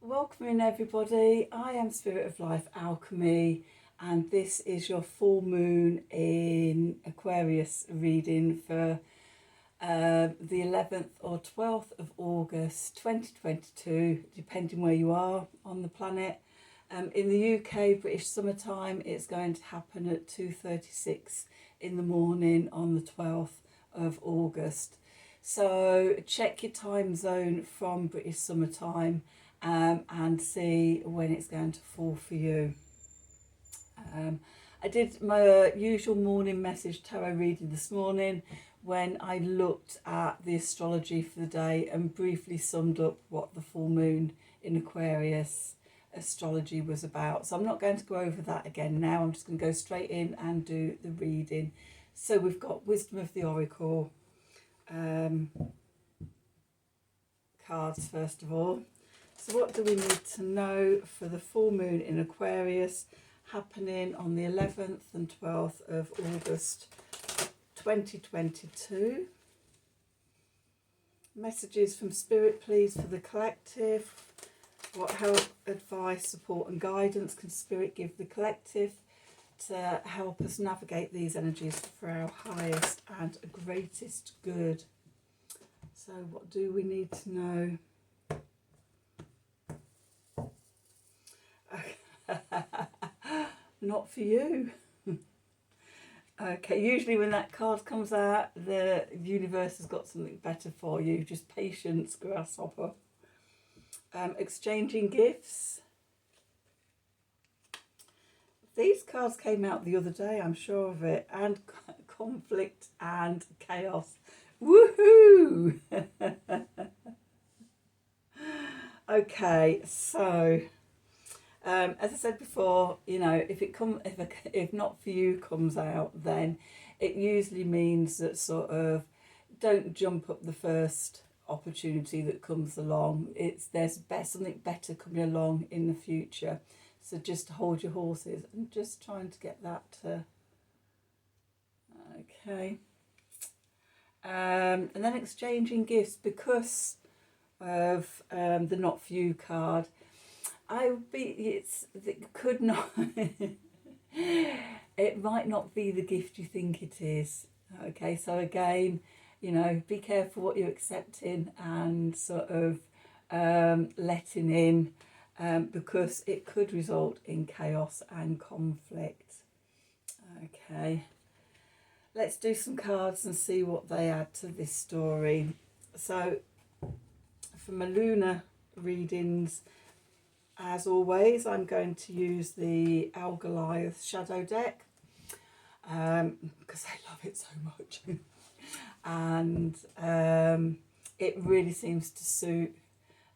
Welcome everybody. I am Spirit of Life Alchemy, and this is your full moon in Aquarius reading for the 11th or 12th of August 2022, depending where you are on the planet. In the UK, British summertime, it's going to happen at 2:36 in the morning on the 12th of August. So check your time zone from British summertime and see when it's going to fall for you. I did my usual morning message tarot reading this morning when I looked at the astrology for the day and briefly summed up what the full moon in Aquarius astrology was about. So I'm not going to go over that again now. I'm just going to go straight in and do the reading. So we've got Wisdom of the Oracle cards first of all. So what do we need to know for the full moon in Aquarius happening on the 11th and 12th of August 2022? Messages from Spirit, please, for the collective. What help, advice, support and guidance can Spirit give the collective to help us navigate these energies for our highest and greatest good? So what do we need to know? Not for you. Okay, usually when that card comes out, the universe has got something better for you. Just patience, grasshopper. Exchanging gifts. These cards came out the other day, I'm sure of it. And conflict and chaos. Woohoo! Okay, so as I said before, you know, if not for you comes out, then it usually means that sort of don't jump up the first opportunity that comes along. There's something better coming along in the future. So just hold your horses and just trying to get that to okay. And then exchanging gifts because of the not for you card. It could not it might not be the gift you think it is. Okay, so again, you know, be careful what you're accepting and sort of letting in, because it could result in chaos and conflict. Okay, let's do some cards and see what they add to this story. So for my lunar readings, as always, I'm going to use the Goliath Shadow deck because I love it so much. And it really seems to suit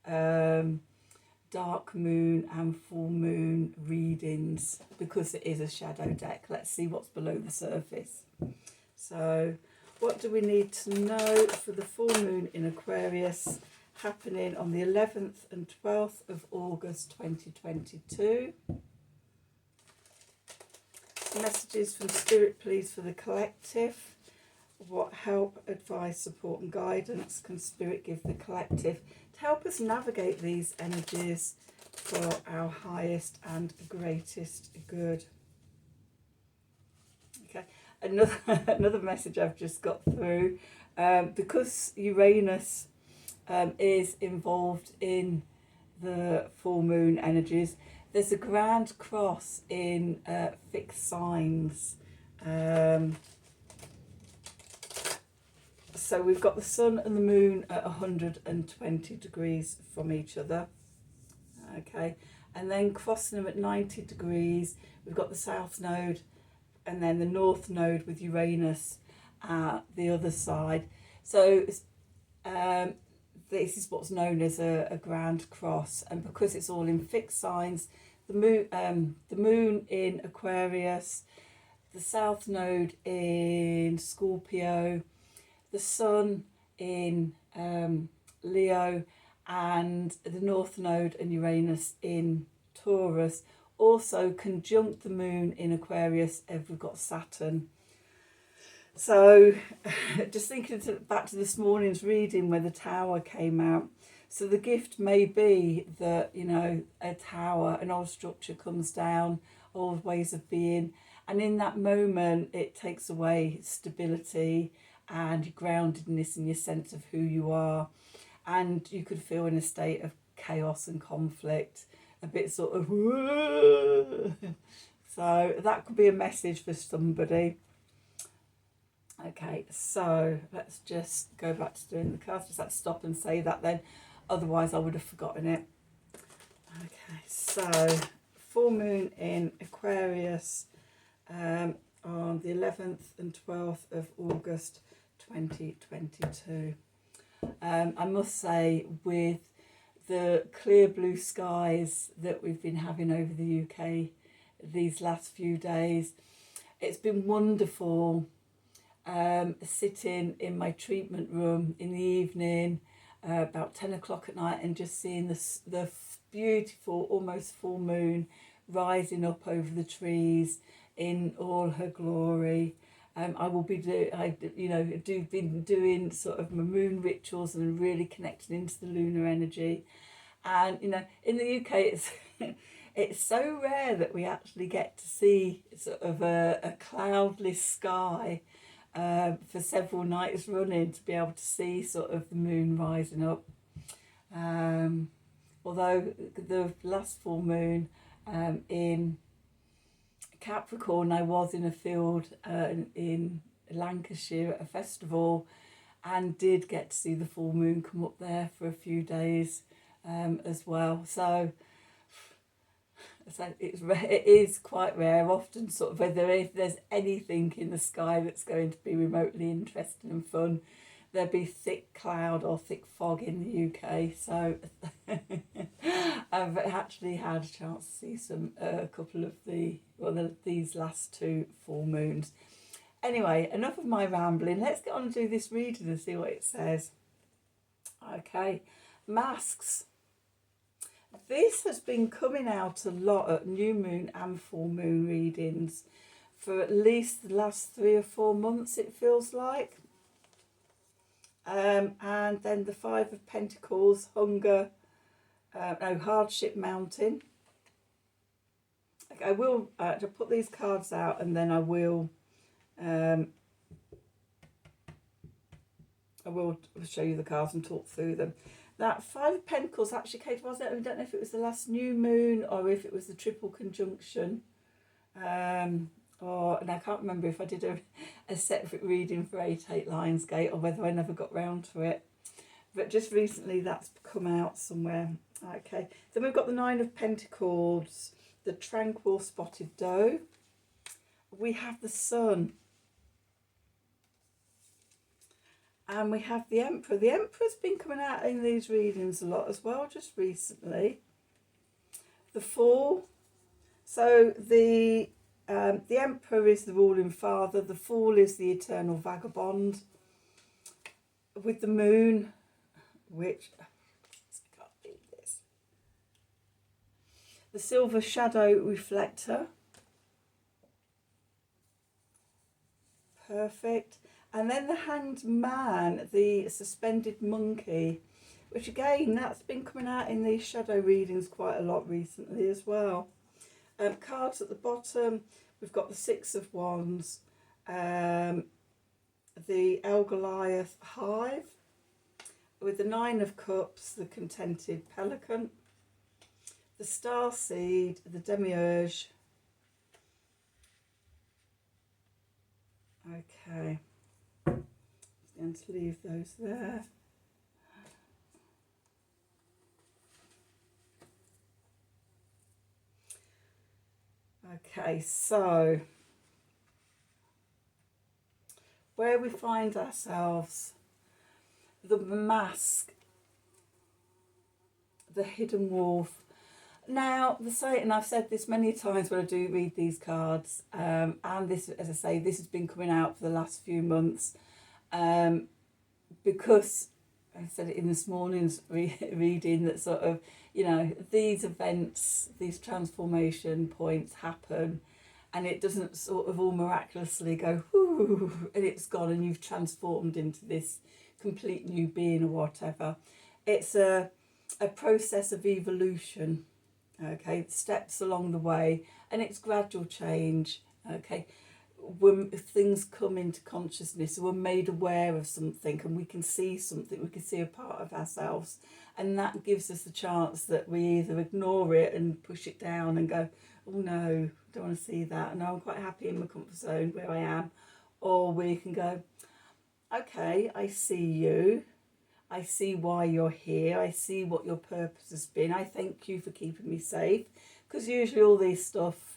dark moon and full moon readings because it is a shadow deck. Let's see what's below the surface. So what do we need to know for the full moon in Aquarius happening on the 11th and 12th of August 2022? Messages from Spirit, please, for the collective. What help, advice, support and guidance can Spirit give the collective to help us navigate these energies for our highest and greatest good? Okay, another message I've just got through, because Uranus is involved in the full moon energies. There's a grand cross in fixed signs. So we've got the sun and the moon at 120 degrees from each other. Okay, and then crossing them at 90 degrees, we've got the south node and then the north node with Uranus at the other side. So this is what's known as a grand cross, and because it's all in fixed signs, the moon in Aquarius, the south node in Scorpio, the sun in Leo, and the north node and Uranus in Taurus also conjunct the moon in Aquarius if we've got Saturn. So just thinking back to this morning's reading where the tower came out. So the gift may be that, you know, a tower, an old structure comes down, old ways of being, and in that moment it takes away stability and your groundedness and your sense of who you are, and you could feel in a state of chaos and conflict, a bit sort of so that could be a message for somebody. Okay, so let's just go back to doing the cards. Just have to stop and say that then, otherwise I would have forgotten it. Okay, so full moon in Aquarius on the 11th and 12th of August 2022. I must say, with the clear blue skies that we've been having over the UK these last few days, it's been wonderful sitting in my treatment room in the evening about 10 o'clock at night and just seeing the beautiful almost full moon rising up over the trees in all her glory. I will be been doing sort of my moon rituals and really connecting into the lunar energy. And you know, in the UK it's it's so rare that we actually get to see sort of a cloudless sky for several nights running, to be able to see sort of the moon rising up. Although the last full moon in Capricorn, I was in a field in Lancashire at a festival and did get to see the full moon come up there for a few days as well. So it is quite rare. Often sort of whether if there's anything in the sky that's going to be remotely interesting and fun, there'll be thick cloud or thick fog in the UK. So I've actually had a chance to see a couple of these last two full moons. Anyway, enough of my rambling. Let's get on and do this reading and see what it says. Okay, masks. This has been coming out a lot at new moon and full moon readings for at least the last 3 or 4 months, it feels like. And then the Five of Pentacles, hunger, hardship mountain. Okay, I will put these cards out and then I will show you the cards and talk through them. That Five of Pentacles actually came to us. I don't know if it was the last new moon or if it was the triple conjunction. And I can't remember if I did a separate reading for 8/8 Lionsgate or whether I never got round to it. But just recently that's come out somewhere. Okay, then we've got the Nine of Pentacles, the Tranquil Spotted Doe. We have the Sun. And we have the Emperor. The Emperor's been coming out in these readings a lot as well, just recently. The Fool. So the Emperor is the ruling father. The Fool is the eternal vagabond. With the Moon, which I can't read this. The Silver Shadow Reflector. Perfect. And then the Hanged Man, the Suspended Monkey, which again, that's been coming out in these shadow readings quite a lot recently as well. Cards at the bottom, we've got the Six of Wands, the El Goliath Hive, with the Nine of Cups, the Contented Pelican, the Starseed, the Demiurge. Okay. Going to leave those there. Okay, so where we find ourselves, the mask, the hidden wolf. Now, and I've said this many times when I do read these cards, and this, as I say, this has been coming out for the last few months. Because I said it in this morning's reading that sort of, you know, these events, these transformation points happen and it doesn't sort of all miraculously go, whoo, and it's gone and you've transformed into this complete new being or whatever. It's a a process of evolution, okay, steps along the way, and it's gradual change, okay. When things come into consciousness, we're made aware of something and we can see something, we can see a part of ourselves, and that gives us the chance that we either ignore it and push it down and go, oh no, don't want to see that, and I'm quite happy in my comfort zone where I am, or we can go, okay, I see you, I see why you're here, I see what your purpose has been, I thank you for keeping me safe, because usually all this stuff,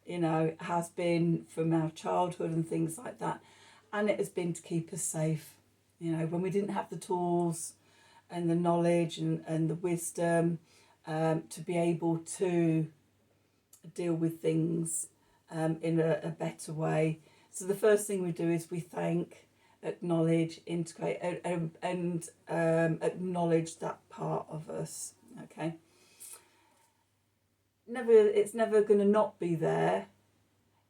you know, has been from our childhood and things like that, and it has been to keep us safe. You know, when we didn't have the tools and the knowledge and the wisdom to be able to deal with things in a better way. So the first thing we do is we thank, acknowledge, integrate, and acknowledge that part of us. Okay. It's never going to not be there.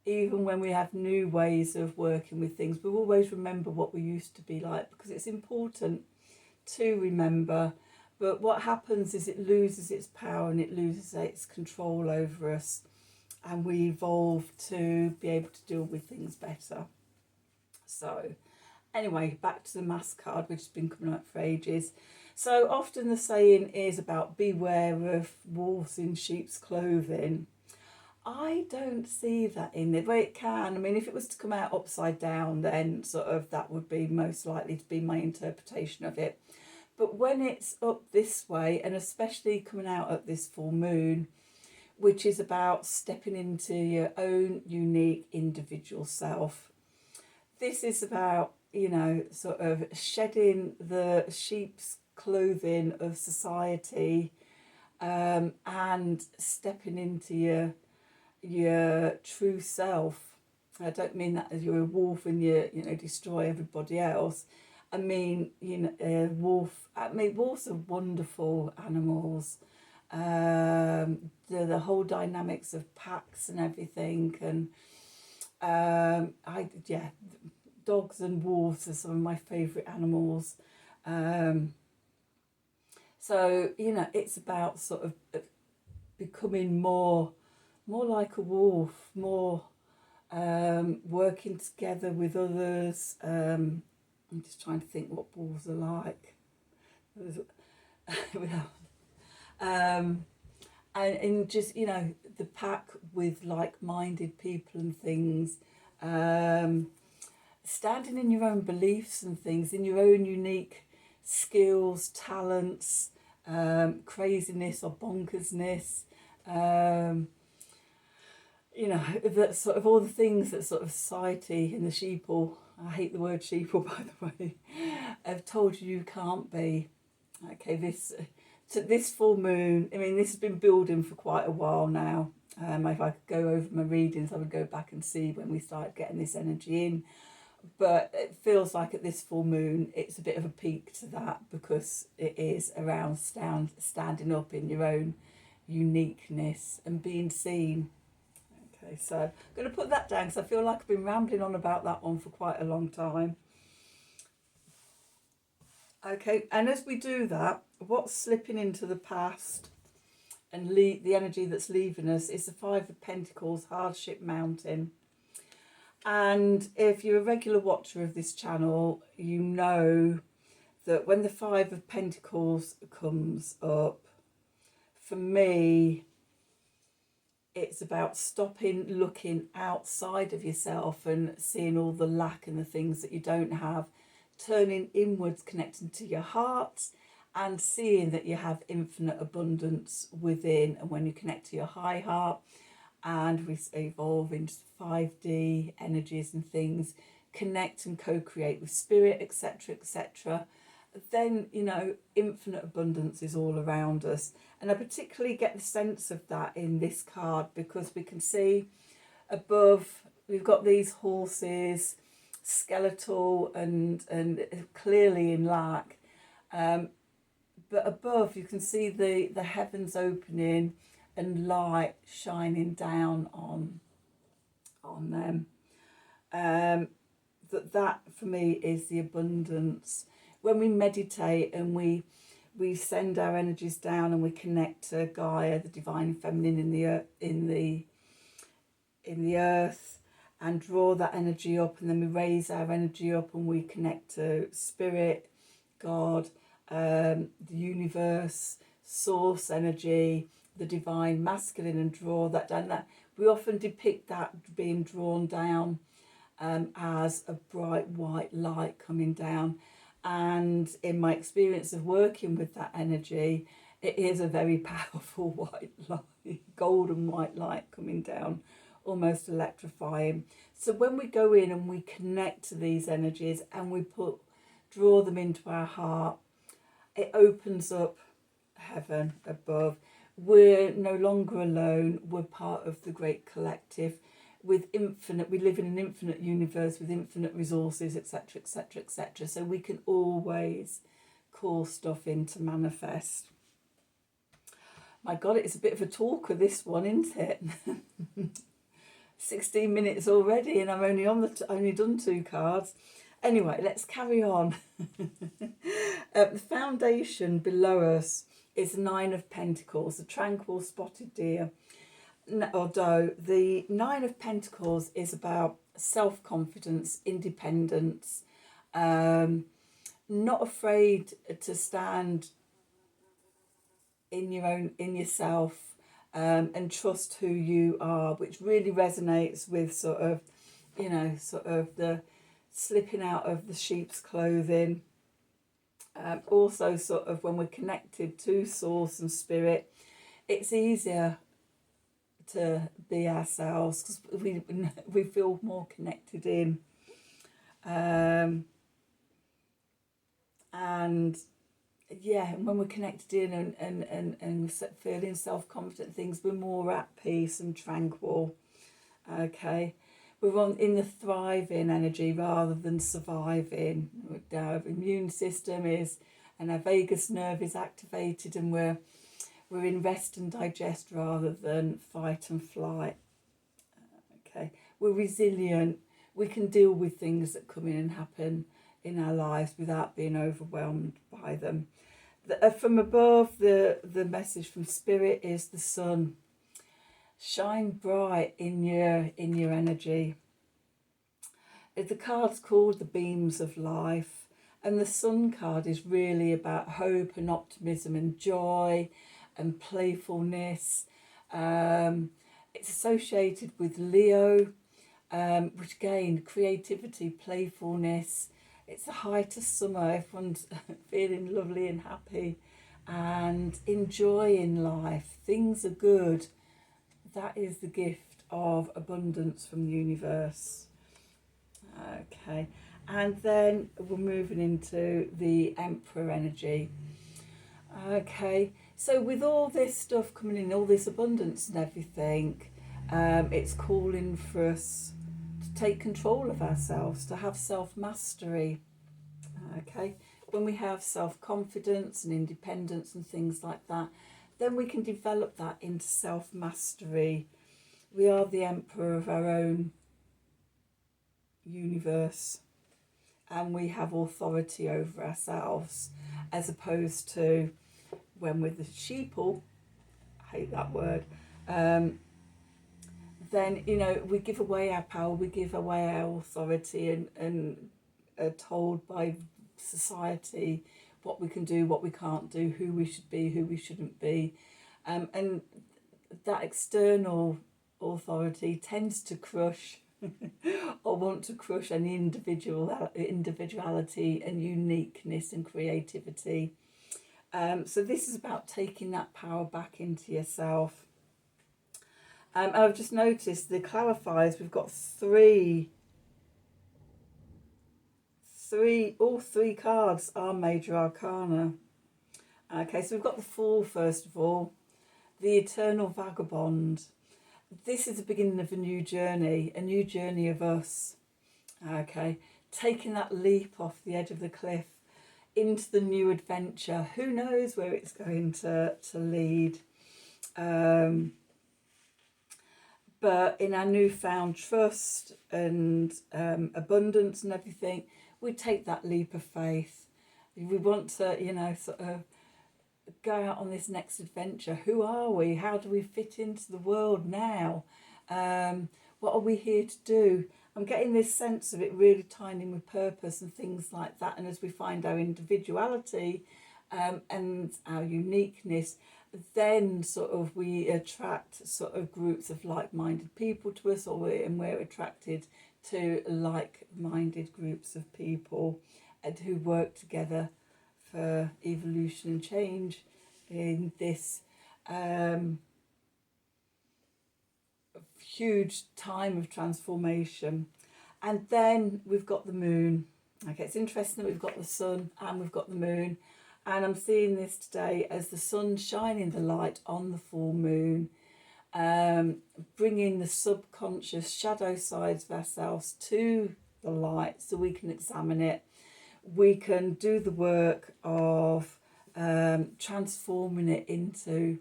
Even when we have new ways of working with things, we'll always remember what we used to be like, because it's important to remember. But what happens is it loses its power and it loses its control over us, and we evolve to be able to deal with things better. So anyway, back to the Mass card, which has been coming up for ages. So often the saying is about beware of wolves in sheep's clothing. I don't see that in there, but it can. I mean, if it was to come out upside down, then sort of that would be most likely to be my interpretation of it. But when it's up this way, and especially coming out at this full moon, which is about stepping into your own unique individual self, this is about, you know, sort of shedding the sheep's clothing of society and stepping into your true self. I don't mean that as you're a wolf and you know, destroy everybody else. I mean, you know, a wolf. I mean, wolves are wonderful animals. The whole dynamics of packs and everything, and dogs and wolves are some of my favourite animals. So, you know, it's about sort of becoming more like a wolf, more working together with others. I'm just trying to think what wolves are like. And just, you know, the pack with like-minded people and things. Standing in your own beliefs and things, in your own unique skills, talents, craziness or bonkersness, you know, that sort of all the things that sort of society and the sheeple, I hate the word sheeple by the way, have told you can't be. Okay, this full moon, I mean, this has been building for quite a while now. If I could go over my readings, I would go back and see when we started getting this energy in. But it feels like at this full moon, it's a bit of a peak to that, because it is around standing up in your own uniqueness and being seen. Okay, so I'm going to put that down because I feel like I've been rambling on about that one for quite a long time. Okay, and as we do that, what's slipping into the past and the energy that's leaving us is the Five of Pentacles, Hardship Mountain. And if you're a regular watcher of this channel, you know that when the Five of Pentacles comes up, for me, it's about stopping looking outside of yourself and seeing all the lack and the things that you don't have, turning inwards, connecting to your heart, and seeing that you have infinite abundance within. And when you connect to your high heart, and we evolve into 5D energies and things, connect and co-create with spirit, etc., etc., then, you know, infinite abundance is all around us. And I particularly get the sense of that in this card, because we can see above, we've got these horses, skeletal and clearly in lack. But above, you can see the heavens opening and light shining down on them. That for me is the abundance. When we meditate and we we send our energies down and we connect to Gaia, the divine feminine in the earth, and draw that energy up, and then we raise our energy up and we connect to spirit, God, the universe, source energy, the divine masculine, and draw that down. That we often depict that being drawn down as a bright white light coming down. And in my experience of working with that energy, it is a very powerful white light, golden white light coming down, almost electrifying. So when we go in and we connect to these energies and we draw them into our heart, it opens up heaven above. We're no longer alone. We're part of the great collective with infinite, we live in an infinite universe with infinite resources, etc., etc., etc. So we can always call stuff in to manifest. My God, it's a bit of a talker, this one, isn't it? 16 minutes already, and I'm only only done 2 cards. Anyway, let's carry on. The foundation below us is 9 of Pentacles, the tranquil spotted deer. Although the 9 of Pentacles is about self-confidence, independence, not afraid to stand in yourself, and trust who you are, which really resonates with sort of the slipping out of the sheep's clothing. Also sort of when we're connected to source and spirit, it's easier to be ourselves because we feel more connected in. And yeah, when we're connected in and feeling self-confident things, we're more at peace and tranquil. Okay, we're in the thriving energy rather than surviving. Our immune system is, and our vagus nerve is activated, and we're in rest and digest rather than fight and flight. Okay, we're resilient. We can deal with things that come in and happen in our lives without being overwhelmed by them. From above, the message from Spirit is the sun. Shine bright in your energy. The card's called the Beams of Life, and the sun card is really about hope and optimism and joy and playfulness. It's associated with Leo, which again, creativity, playfulness. It's the height of summer. Everyone's feeling lovely and happy and enjoying life. Things are good. That is the gift of abundance from the universe. Okay, and then we're moving into the Emperor energy. Okay, so with all this stuff coming in, all this abundance and everything, it's calling for us to take control of ourselves, to have self-mastery. Okay, when we have self-confidence and independence and things like that, then we can develop that into self-mastery. We are the emperor of our own universe, and we have authority over ourselves, as opposed to when we're the sheeple, I hate that word, then, we give away our power, we give away our authority, and are told by society what we can do, what we can't do, who we should be, who we shouldn't be. And that external authority tends to crush or want to crush any individuality and uniqueness and creativity. So this is about taking that power back into yourself. I've just noticed the clarifiers, we've got all three cards are major arcana. Okay, so we've got the Fool first of all, the Eternal Vagabond. This is the beginning of a new journey of us. Okay, taking that leap off the edge of the cliff into the new adventure. Who knows where it's going to lead? But in our newfound trust and abundance and everything, we take that leap of faith. We want to, sort of go out on this next adventure. Who are we? How do we fit into the world now? What are we here to do? I'm getting this sense of it really tying in with purpose and things like that. And as we find our individuality and our uniqueness, then sort of we attract sort of groups of like-minded people to us, and we're attracted to like-minded groups of people and who work together for evolution and change in this huge time of transformation. And then we've got the moon. Okay, it's interesting that we've got the sun and we've got the moon. And I'm seeing this today as the sun shining the light on the full moon, bringing the subconscious shadow sides of ourselves to the light so we can examine it. We can do the work of transforming it into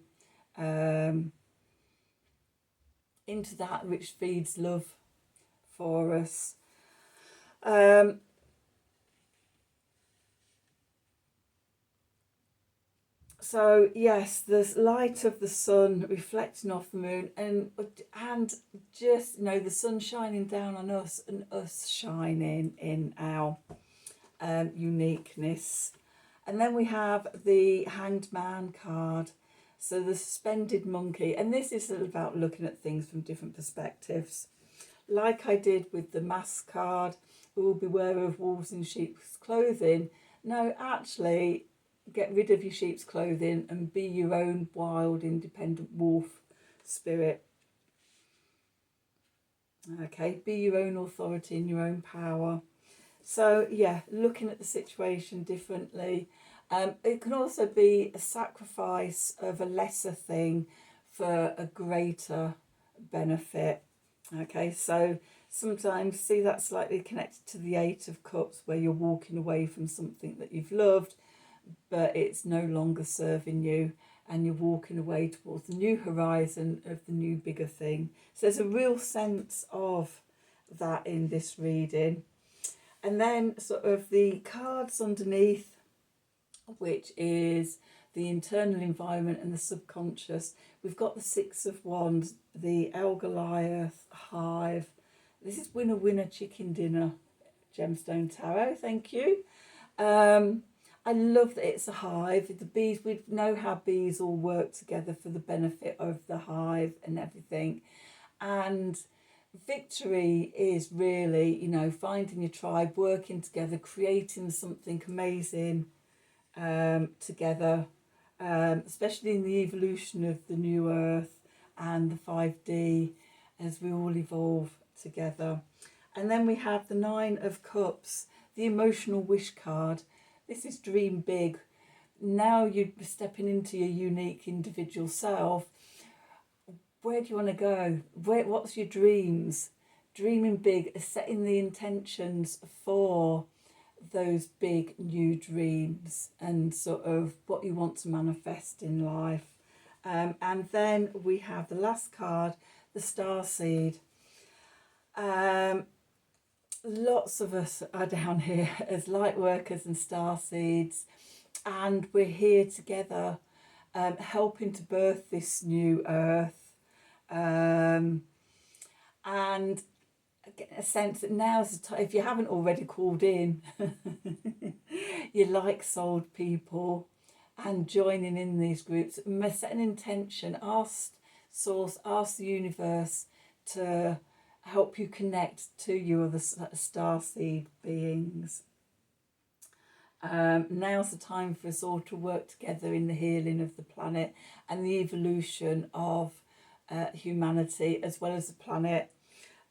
that which feeds love for us. So yes, there's light of the sun reflecting off the moon, and just, you know, the sun shining down on us and us shining in our uniqueness. And then we have the Hanged Man card, so the suspended monkey, and this is about looking at things from different perspectives. Like I did with the Mask card, we will beware of wolves in sheep's clothing. No, actually, get rid of your sheep's clothing and be your own wild, independent wolf spirit. Okay, be your own authority and your own power. So yeah, looking at the situation differently. It can also be a sacrifice of a lesser thing for a greater benefit. Okay, so sometimes see that slightly connected to the Eight of Cups, where you're walking away from something that you've loved, but it's no longer serving you, and you're walking away towards the new horizon of the new bigger thing. So there's a real sense of that in this reading. And then sort of the cards underneath, which is the internal environment and the subconscious. We've got the Six of Wands, the El Goliath, Hive. This is Winner Winner Chicken Dinner, Gemstone Tarot, thank you. I love that it's a hive. The bees, we know how bees all work together for the benefit of the hive and everything. And victory is really, you know, finding your tribe, working together, creating something amazing together, especially in the evolution of the new earth and the 5D as we all evolve together. And then we have the Nine of Cups, the emotional wish card. This is dream big. Now you're stepping into your unique individual self. Where do you want to go? What's your dreams? Dreaming big, setting the intentions for those big new dreams and sort of what you want to manifest in life. And then we have the last card, the Starseed. Lots of us are down here as light workers and starseeds, and we're here together helping to birth this new earth, and I get a sense that now's the time, if you haven't already called in, you like-souled people and joining in these groups, set an intention, ask Source, ask the universe to help you connect to your other starseed beings. Now's the time for us all to work together in the healing of the planet and the evolution of humanity as well as the planet.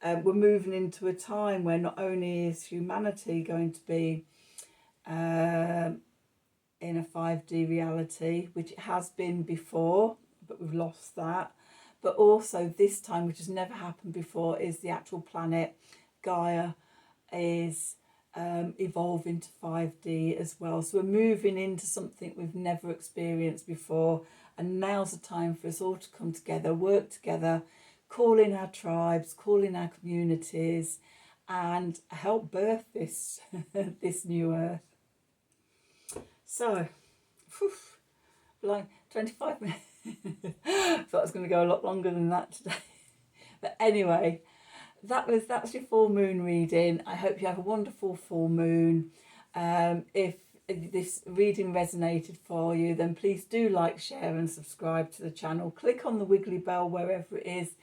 We're moving into a time where not only is humanity going to be in a 5D reality, which it has been before, but we've lost that, but also this time, which has never happened before, is the actual planet Gaia is evolving to 5D as well. So we're moving into something we've never experienced before, and now's the time for us all to come together, work together, call in our tribes, call in our communities, and help birth this this new earth. So, like 25 minutes. Thought I was going to go a lot longer than that today. But anyway, that's your full moon reading. I hope you have a wonderful full moon. If this reading resonated for you, then please do like, share and subscribe to the channel. Click on the wiggly bell wherever it is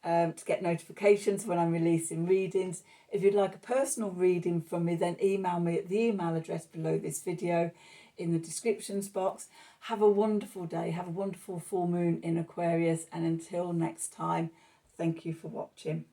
to get notifications when I'm releasing readings. If you'd like a personal reading from me, then email me at the email address below this video in the descriptions box. Have a wonderful day. Have a wonderful full moon in Aquarius. And until next time, thank you for watching.